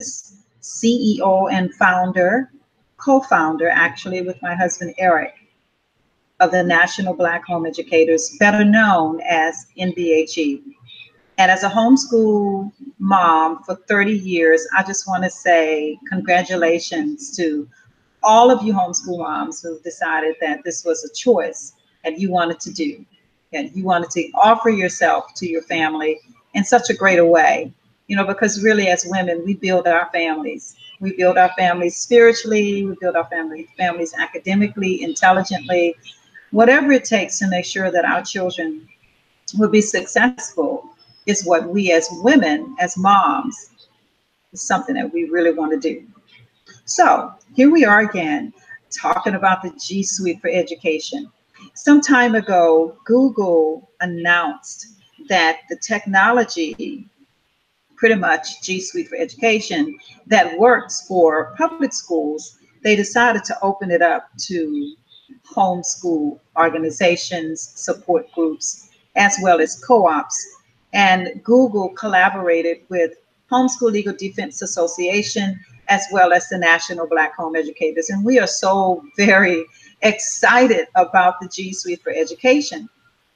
CEO and founder, co-founder actually with my husband Eric, of the National Black Home Educators, better known as NBHE. And as a homeschool mom for 30 years, I just want to say congratulations to all of you homeschool moms who decided that this was a choice and you wanted to do, and you wanted to offer yourself to your family in such a greater way. You know, because really as women, we build our families. We build our families spiritually, we build our families academically, intelligently, whatever it takes to make sure that our children will be successful is what we as women, as moms, is something that we really want to do. So here we are again, talking about the G Suite for Education. Some time ago, Google announced that the technology, pretty much G Suite for Education, that works for public schools, they decided to open it up to homeschool organizations, support groups, as well as co-ops. And Google collaborated with Homeschool Legal Defense Association, as well as the National Black Home Educators. And we are so very excited about the G Suite for Education.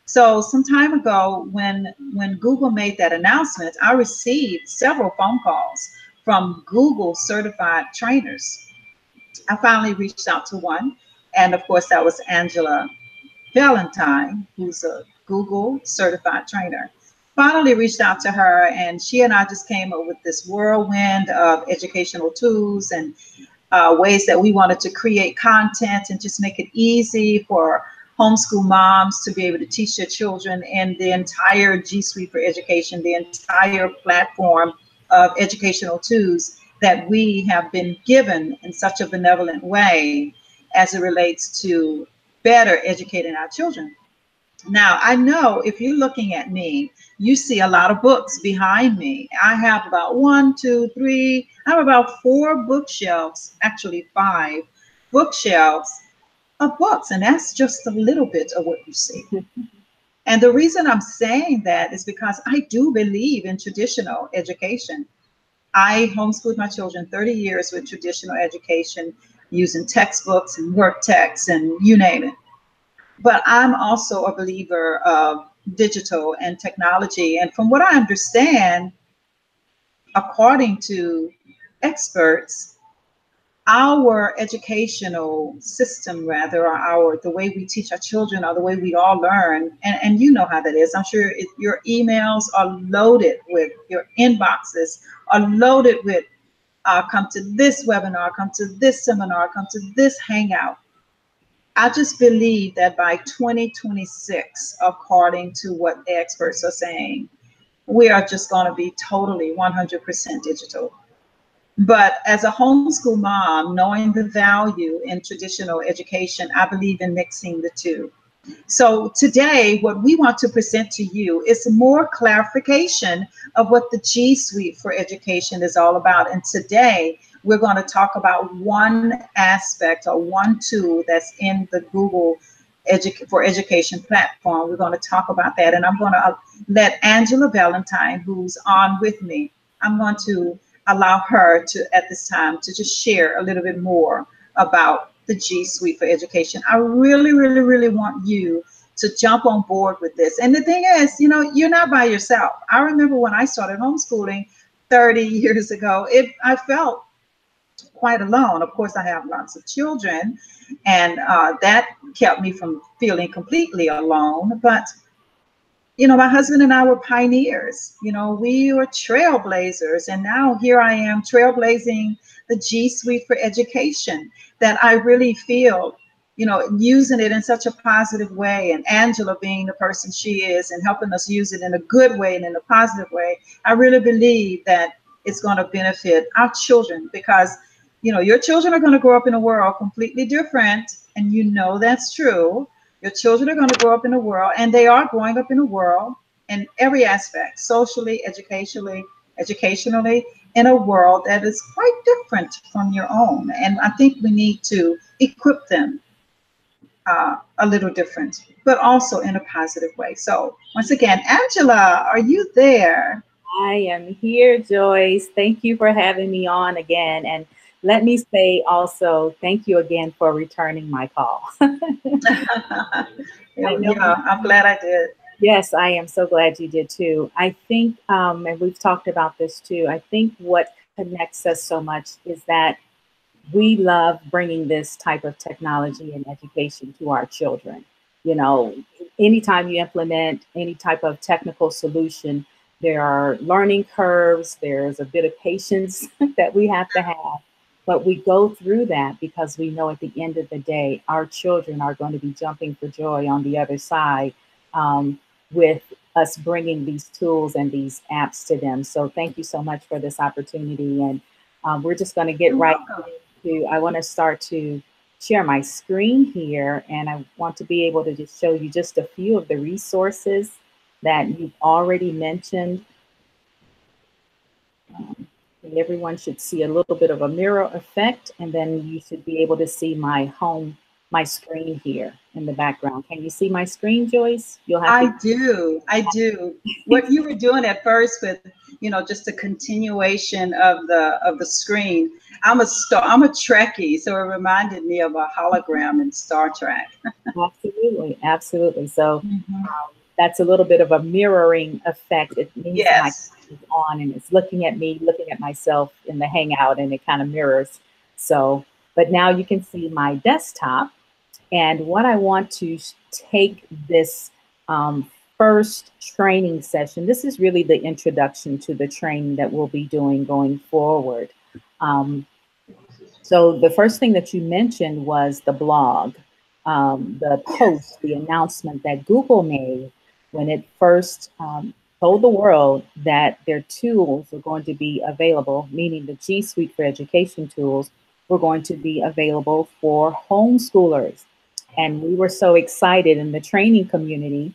So some time ago, when Google made that announcement, I received several phone calls from Google certified trainers. I finally reached out to one, and of course that was Angela Valentine, who's a Google certified trainer. Finally reached out to her, and she and I just came up with this whirlwind of educational tools and ways that we wanted to create content and just make it easy for homeschool moms to be able to teach their children in the entire G Suite for Education, the entire platform of educational tools that we have been given in such a benevolent way as it relates to better educating our children. Now, I know if you're looking at me, you see a lot of books behind me. I have about one, two, three, I have about 4 bookshelves, actually 5 bookshelves of books, and that's just a little bit of what you see. And the reason I'm saying that is because I do believe in traditional education. I homeschooled my children 30 years with traditional education, using textbooks and work texts and you name it. But I'm also a believer of digital and technology. And from what I understand, according to experts, our educational system, rather, or the way we teach our children, or the way we all learn, and you know how that is. I'm sure your emails are loaded with, your inboxes are loaded with, come to this webinar, come to this seminar, come to this hangout. I just believe that by 2026, according to what the experts are saying, we are just going to be totally 100% digital. But as a homeschool mom, knowing the value in traditional education, I believe in mixing the two. So today, what we want to present to you is more clarification of what the G Suite for Education is all about. And today, we're going to talk about one aspect or one tool that's in the Google for Education platform. We're going to talk about that. And I'm going to let Angela Valentine, who's on with me, I'm going to allow her to, at this time, to just share a little bit more about the G Suite for Education. I really, really, really want you to jump on board with this. And the thing is, you know, you're not by yourself. I remember when I started homeschooling 30 years ago, I felt quite alone. Of course, I have lots of children, and that kept me from feeling completely alone. But you know, my husband and I were pioneers. You know, we were trailblazers. And now here I am trailblazing the G Suite for Education, that I really feel, you know, using it in such a positive way. And Angela being the person she is and helping us use it in a good way and in a positive way. I really believe that it's going to benefit our children, because, you know, your children are going to grow up in a world completely different. And you know that's true. Your children are going to grow up in a world, and they are growing up in a world in every aspect, socially, educationally, in a world that is quite different from your own. And I think we need to equip them a little different, but also in a positive way. So once again, Angela, are you there? I am here, Joyce. Thank you for having me on again. And let me say also, thank you again for returning my call. I know, Yeah, I'm glad I did. yes, I am so glad you did too. I think, and we've talked about this too, I think what connects us so much is that we love bringing this type of technology and education to our children. You know, anytime you implement any type of technical solution, there are learning curves, there's a bit of patience that we have to have. But we go through that because we know at the end of the day, our children are going to be jumping for joy on the other side um, with us bringing these tools and these apps to them. So thank you so much for this opportunity. And we're just going to get You're right welcome. to, I want to start to share my screen here, and I want to be able to just show you just a few of the resources that you've already mentioned. Um, and everyone should see a little bit of a mirror effect, and then you should be able to see my screen here in the background. Can you see my screen, Joyce? You'll have to. I do. I do. What you were doing at first with, just a continuation of the screen. I'm a Trekkie, so it reminded me of a hologram in Star Trek. Absolutely, absolutely. So Mhm. that's a little bit of a mirroring effect. It means my Yes. camera is on and it's looking at me, looking at myself in the Hangout, and it kind of mirrors. So, but now you can see my desktop. And what I want to take this um, first training session, this is really the introduction to the training that we'll be doing going forward. Um, so the first thing that you mentioned was the blog, the Yes. post, the announcement that Google made when it first told the world that their tools were going to be available, meaning the G Suite for Education tools were going to be available for homeschoolers. And we were so excited in the training community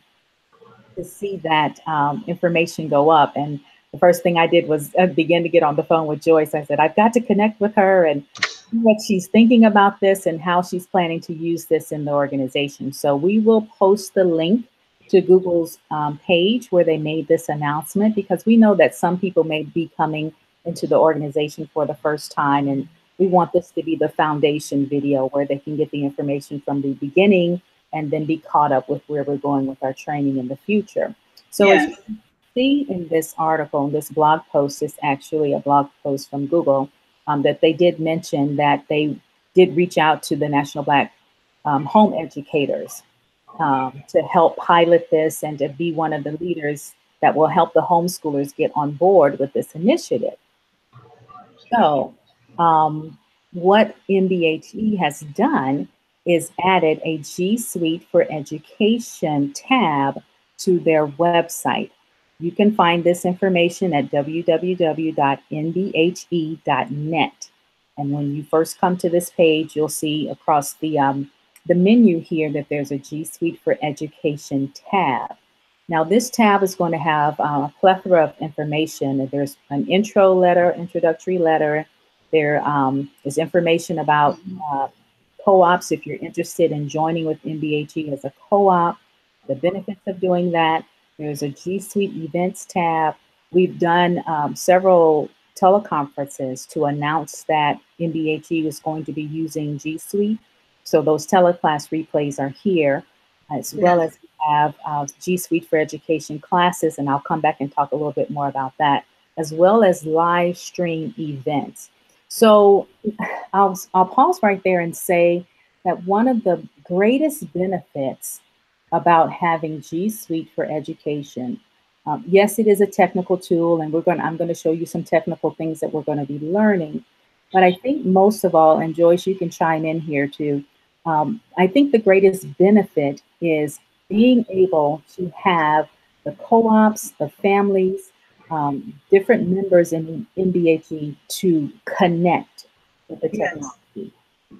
to see that information go up. And the first thing I did was begin to get on the phone with Joyce. I said, I've got to connect with her and see what she's thinking about this and how she's planning to use this in the organization. So we will post the link to Google's page where they made this announcement because we know that some people may be coming into the organization for the first time. And we want this to be the foundation video where they can get the information from the beginning and then be caught up with where we're going with our training in the future. So as you Yes. see in this article, this blog post is actually a blog post from Google that they did mention that they did reach out to the National Black Home Educators to help pilot this and to be one of the leaders that will help the homeschoolers get on board with this initiative. So, what NBHE has done is added a G Suite for Education tab to their website. You can find this information at www.nbhe.net. And when you first come to this page, you'll see across the menu here that there's a G Suite for Education tab. Now, this tab is going to have a plethora of information. There's an intro letter, introductory letter. There is information about Mhm. co-ops if you're interested in joining with NBHE as a co-op, the benefits of doing that. There's a G Suite events tab. We've done several teleconferences to announce that NBHE is going to be using G Suite. So those teleclass replays are here, as well Yes. as we have G Suite for Education classes, and I'll come back and talk a little bit more about that, as well as live stream events. So I'll pause right there and say that one of the greatest benefits about having G Suite for Education, yes, it is a technical tool, and I'm going to show you some technical things that we're going to be learning. But I think most of all, and Joyce, you can chime in here too. I think the greatest benefit is being able to have the co-ops, the families, different members in NBHE to connect with the Yes. technology,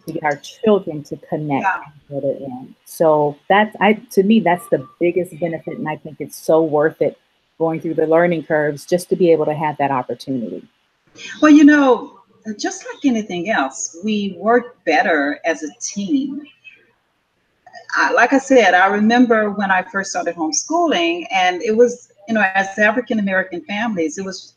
to get our children to connect Yeah. on the other end. So to me, that's the biggest benefit, and I think it's so worth it going through the learning curves just to be able to have that opportunity. Well, just like anything else, we work better as a team. Like I said, I remember when I first started homeschooling, and as African American families, it was,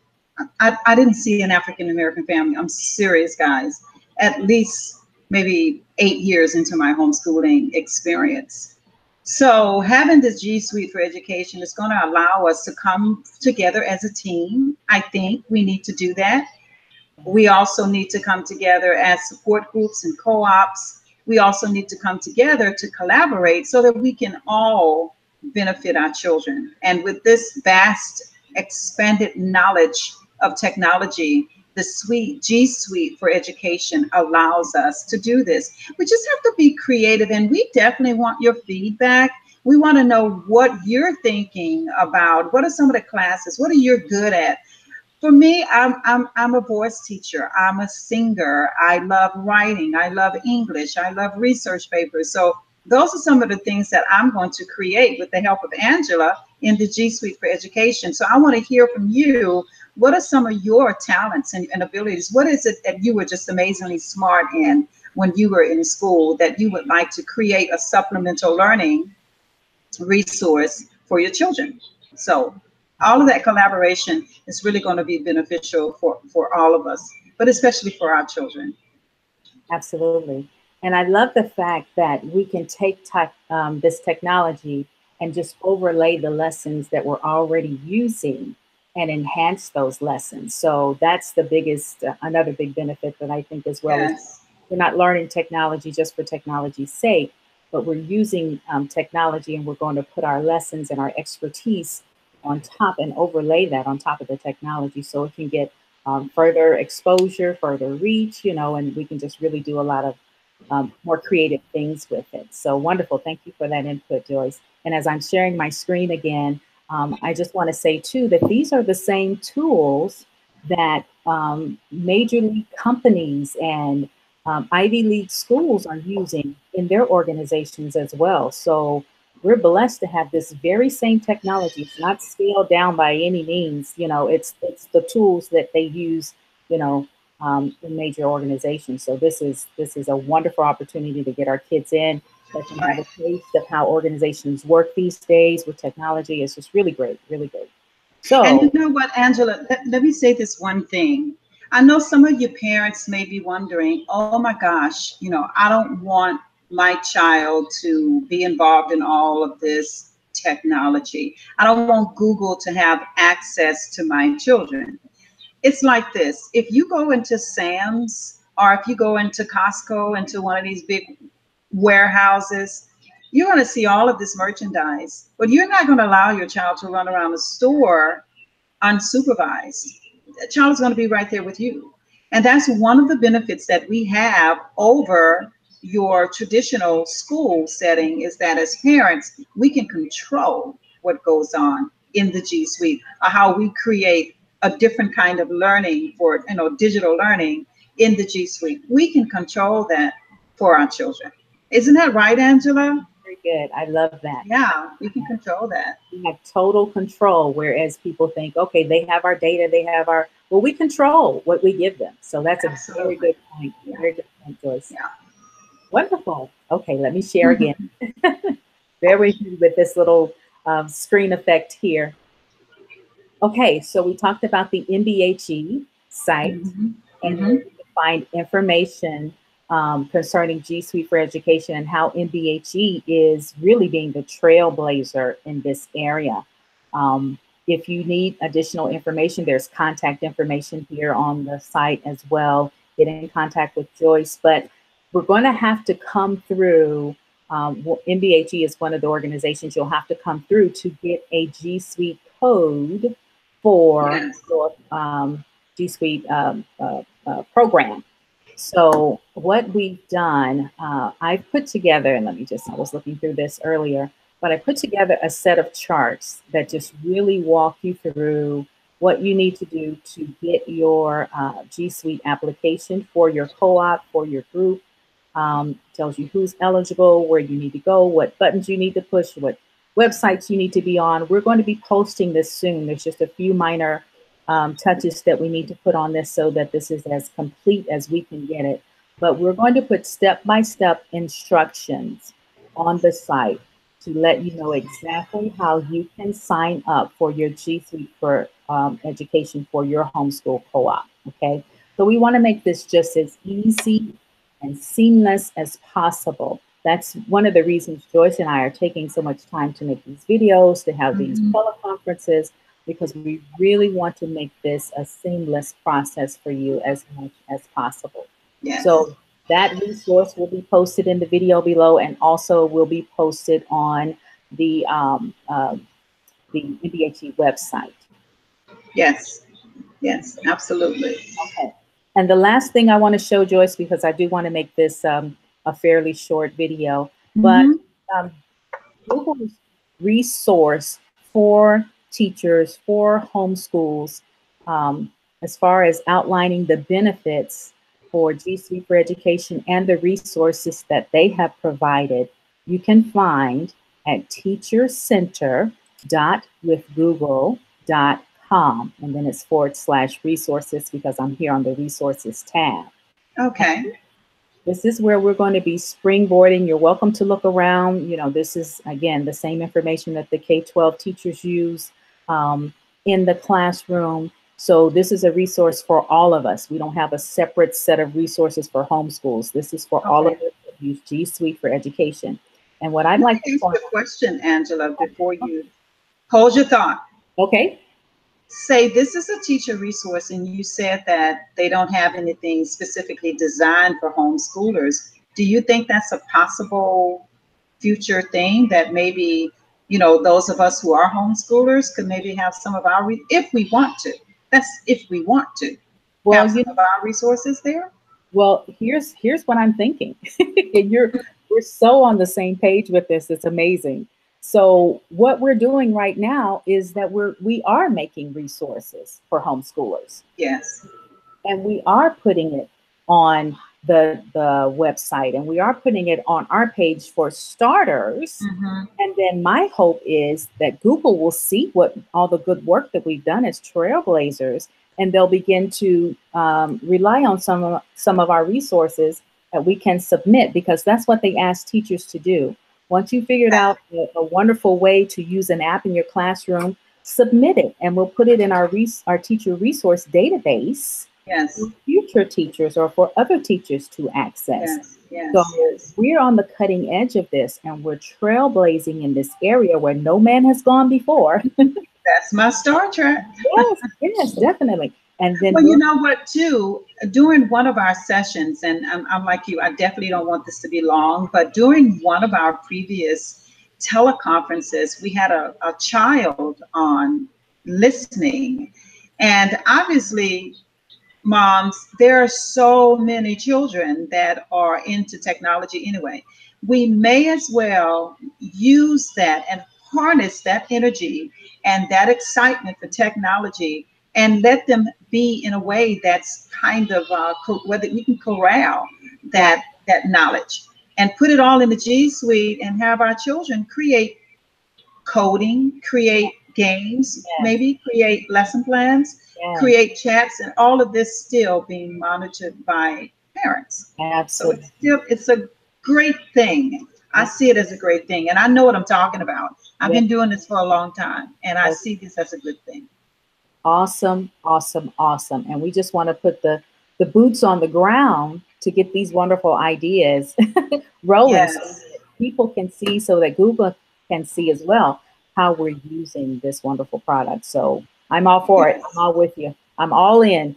I didn't see an African American family. I'm serious, guys. At least maybe 8 years into my homeschooling experience. So having this G Suite for Education is going to allow us to come together as a team. I think we need to do that. We also need to come together as support groups and co-ops. We also need to come together to collaborate so that we can all benefit our children. And with this vast, expanded knowledge of technology, the G Suite for Education allows us to do this. We just have to be creative, and we definitely want your feedback. We want to know what you're thinking about. What are some of the classes? What are you good at? For me, I'm a voice teacher. I'm a singer. I love writing. I love English. I love research papers. So those are some of the things that I'm going to create with the help of Angela in the G Suite for Education. So I want to hear from you. What are some of your talents and abilities? What is it that you were just amazingly smart in when you were in school that you would like to create a supplemental learning resource for your children? So all of that collaboration is really going to be beneficial for all of us, but especially for our children. Absolutely. And I love the fact that we can take this technology and just overlay the lessons that we're already using and enhance those lessons. So that's the biggest, another big benefit that I think as well is Yes. we're not learning technology just for technology's sake, but we're using technology and we're going to put our lessons and our expertise on top and overlay that on top of the technology so it can get further exposure, further reach, and we can just really do a lot of more creative things with it. So wonderful. Thank you for that input, Joyce. And as I'm sharing my screen again, I just want to say too that these are the same tools that major league companies and Ivy League schools are using in their organizations as well. So we're blessed to have this very same technology. It's not scaled down by any means. It's the tools that they use, in major organizations. So this is a wonderful opportunity to get our kids in, let them have a taste of how organizations work these days with technology. It's just really great, really great. So, and you know what, Angela, let me say this one thing. I know some of your parents may be wondering, oh my gosh, I don't want my child to be involved in all of this technology. I don't want Google to have access to my children. It's like this. If you go into Sam's or if you go into Costco, into one of these big warehouses, you're going to see all of this merchandise, but you're not going to allow your child to run around the store unsupervised. The child is going to be right there with you. And that's one of the benefits that we have over your traditional school setting is that as parents, we can control what goes on in the G Suite, or how we create a different kind of learning for, digital learning in the G Suite. We can control that for our children. Isn't that right, Angela? very good. I love that. Yeah, we can control that. We have total control, whereas people think, okay, they have our data, well, we control what we give them. So that's Absolutely. a very good point. Yeah. Very good point, Joyce. Yeah. Wonderful. Okay, let me share again. Bear with me with this little screen effect here. Okay, so we talked about the NBHE site, and you can find information concerning G Suite for Education and how NBHE is really being the trailblazer in this area. If you need additional information, there's contact information here on the site as well. Get in contact with Joyce, but we're going to have to come through. NBHE is one of the organizations you'll have to come through to get a G Suite code for your G Suite program. So what we've done, I've put together, and I was looking through this earlier, but I put together a set of charts that just really walk you through what you need to do to get your G Suite application for your co-op, for your group. Tells you who's eligible, where you need to go, what buttons you need to push, what websites you need to be on. We're going to be posting this soon. There's just a few minor touches that we need to put on this so that this is as complete as we can get it. But we're going to put step-by-step instructions on the site to let you know exactly how you can sign up for your G Suite for education for your homeschool co-op. Okay, so we want to make this just as easy and seamless as possible. That's one of the reasons Joyce and I are taking so much time to make these videos, to have these Mhm. teleconferences, because we really want to make this a seamless process for you as much as possible. Yes. So that resource will be posted in the video below, and also will be posted on the NBHE website. Yes. Yes. Absolutely. Okay. And the last thing I want to show, Joyce, because I do want to make this a fairly short video, but Hmm. um, Google's resource for teachers, for homeschools, um, as far as outlining the benefits for G Suite for Education and the resources that they have provided, you can find at teachercenter.withgoogle.com. And then it's / resources, because I'm here on the resources tab. Okay. This is where we're going to be springboarding. You're welcome to look around. You know, this is, again, the same information that the K-12 teachers use in the classroom. So this is a resource for all of us. We don't have a separate set of resources for homeschools. This is for all of Okay. us that use G Suite for Education. And what I'd Let like to me ask point you a question, Angela, before you hold your thought. out, okay, Say this is a teacher resource, and you said that they don't have anything specifically designed for homeschoolers. Do you think that's a possible future thing that maybe, those of us who are homeschoolers could maybe have some of our, if we want to, that's if we want to, well, have some of our resources there? here's what I'm thinking. And we're so on the same page with this. It's amazing. So what we're doing right now is that we are making resources for homeschoolers, Yes. and we are putting it on the website, and we are putting it on our page for starters. Hmm. And then my hope is that Google will see what all the good work that we've done as trailblazers, and they'll begin to rely on some of our resources that we can submit, because that's what they ask teachers to do. Once you figured out a wonderful way to use an app in your classroom, submit it, and we'll put it in our teacher resource database for Yes. future teachers or for other teachers to access. Yes. Yes. So Yes. we're on the cutting edge of this, and we're trailblazing in this area where no man has gone before. That's my Star Trek. Yes, yes, definitely. And then Well, you we're know what, too? During one of our sessions, and I'm like you, I definitely don't want this to be long, but during one of our previous teleconferences, we had a child on listening. And obviously, moms, there are so many children that are into technology anyway. We may as well use that and harness that energy and that excitement for technology and let them be in a way that's kind of whether we can corral right. that knowledge and put it all in the G Suite and have our children create coding, create games, Yes, maybe create lesson plans, yes, create chats, and all of this still being monitored by parents. So absolutely. it's a great thing. I Yes, see it as a great thing, and I know what I'm talking about. I've yes, been doing this for a long time, and I yes. see this as a good thing. Awesome, awesome, awesome. And we just want to put the boots on the ground to get these wonderful ideas rolling, so Yes. that people can see, so that Google can see as well how we're using this wonderful product. So I'm all for it. I'm Yes. all with you. I'm all in.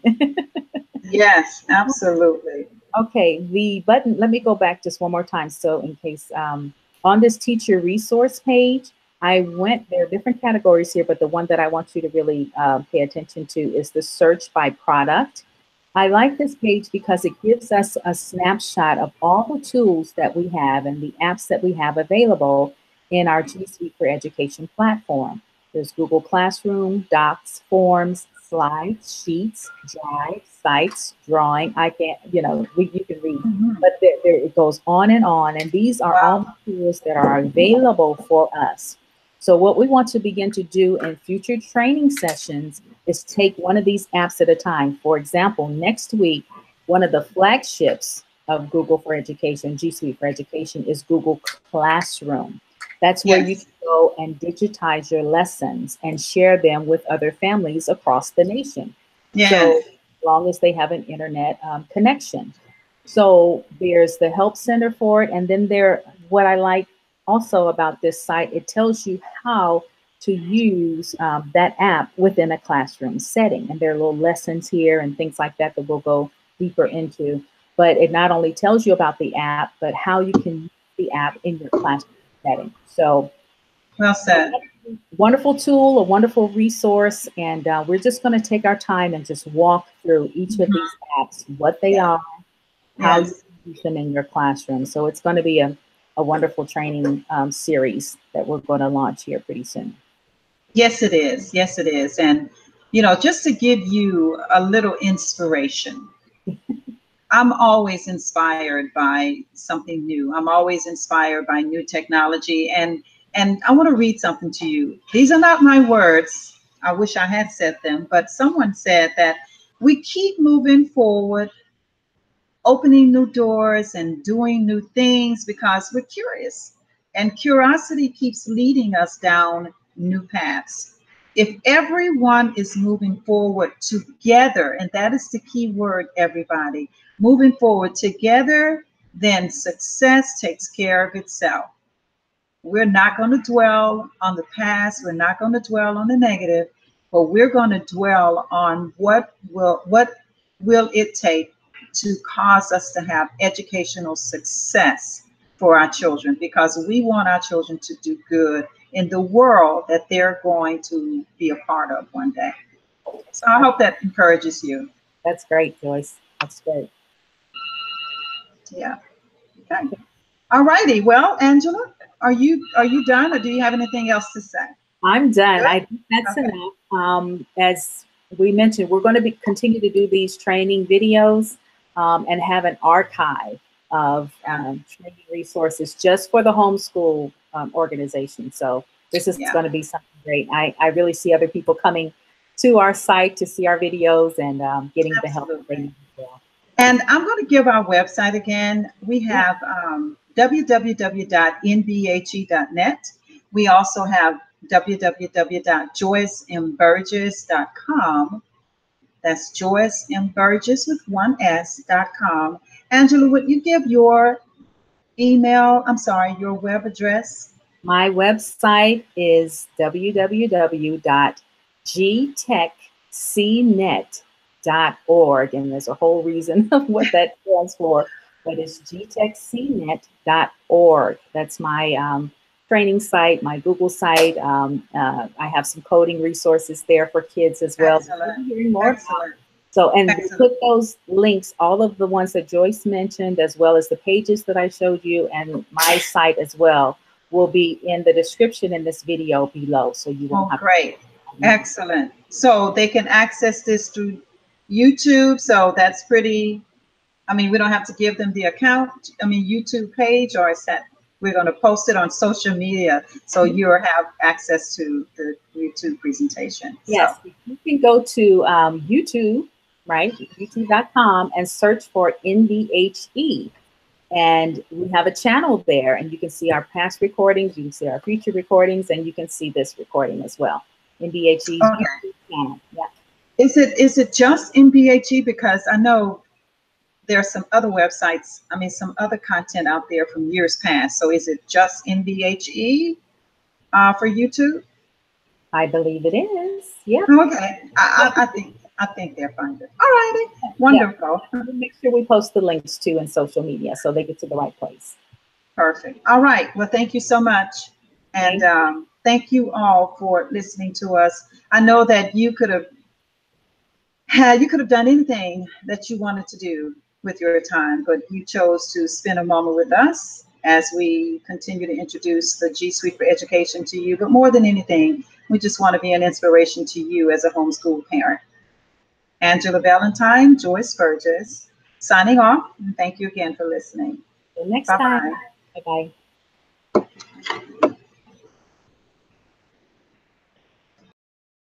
Yes, absolutely. Okay, the button, let me go back just one more time. So in case, on this teacher resource page, there are different categories here, but the one that I want you to really pay attention to is the search by product. I like this page because it gives us a snapshot of all the tools that we have and the apps that we have available in our G Suite for Education platform. There's Google Classroom, Docs, Forms, Slides, Sheets, Drive, Sites, Drawing. I can't, you can read, Mhm. but there it goes on and on. And these are all Wow. the tools that are available for us. So what we want to begin to do in future training sessions is take one of these apps at a time. For example, next week, one of the flagships of Google for Education, G Suite for Education, is Google Classroom. That's where you Yes. can go and digitize your lessons and share them with other families across the nation. So Yes. as long as they have an internet connection. So there's the help center for it. And then what I like also about this site, it tells you how to use that app within a classroom setting. And there are little lessons here and things like that that we'll go deeper into. But it not only tells you about the app, but how you can use the app in your classroom setting. So Well a said. wonderful tool, a wonderful resource. And we're just going to take our time and just walk through each of these apps, what they Yeah. are, how you Yes. can use them in your classroom. So it's going to be a wonderful training series that we're going to launch here pretty soon. Yes, it is. Yes, it is. And, just to give you a little inspiration, I'm always inspired by something new. I'm always inspired by new technology. And I want to read something to you. These are not my words. I wish I had said them, but someone said that we keep moving forward, opening new doors and doing new things because we're curious. And curiosity keeps leading us down new paths. If everyone is moving forward together, and that is the key word, everybody, moving forward together, then success takes care of itself. We're not going to dwell on the past. We're not going to dwell on the negative, but we're going to dwell on what will it take to cause us to have educational success for our children, because we want our children to do good in the world that they're going to be a part of one day. So I hope that encourages you. That's great, Joyce. That's great. Yeah. Okay. All righty. Well, Angela, are you done, or do you have anything else to say? I'm done. Good. I think that's Okay. enough. As we mentioned, we're going to continue to do these training videos and have an archive of Yeah. training resources just for the homeschool organization. So this is Yeah. going to be something great. I really see other people coming to our site to see our videos and getting the help that they Absolutely. need as well. And I'm going to give our website again. We Yeah, have www.nbhe.net. We also have www.joycemburgess.com. That's Joyce M. Burgess with one S.com. Angela, would you give your your web address? my website is www.gtechcnet.org, and there's a whole reason of what that stands for, but it's gtechcnet.org. That's my training site, my Google site. I have some coding resources there for kids as well. We'll Excellent. be hearing more about. Excellent. So, and we'll Excellent. put those links, all of the ones that Joyce mentioned, as well as the pages that I showed you, and my site as well, will be in the description in this video below. So you won't Oh, have to. great. Excellent. So they can access this through YouTube. So that's pretty, we don't have to give them the account, YouTube page, or is that we're going to post it on social media so you have access to the YouTube presentation. So, Yes, you can go to YouTube, right? YouTube.com and search for NBHE. And we have a channel there, and you can see our past recordings, you can see our future recordings, and you can see this recording as well. NBHE's okay. YouTube channel. Yeah. Is it just NBHE? Because I know there are some other websites, some other content out there from years past. So is it just NBHE for YouTube? I believe it is. Yeah. Okay, Yeah. I think they'll find it. All righty, Yeah. wonderful, We'll make sure we post the links too in social media so they get to the right place. perfect. All right, well, thank you so much, and Thank thank you all for listening to us. I know that you could have done anything that you wanted to do with your time, but you chose to spend a moment with us as we continue to introduce the G Suite for Education to you. But more than anything, we just want to be an inspiration to you as a homeschool parent. Angela Valentine, Joyce Burgess, signing off. And thank you again for listening. you next Bye time. bye. Bye bye.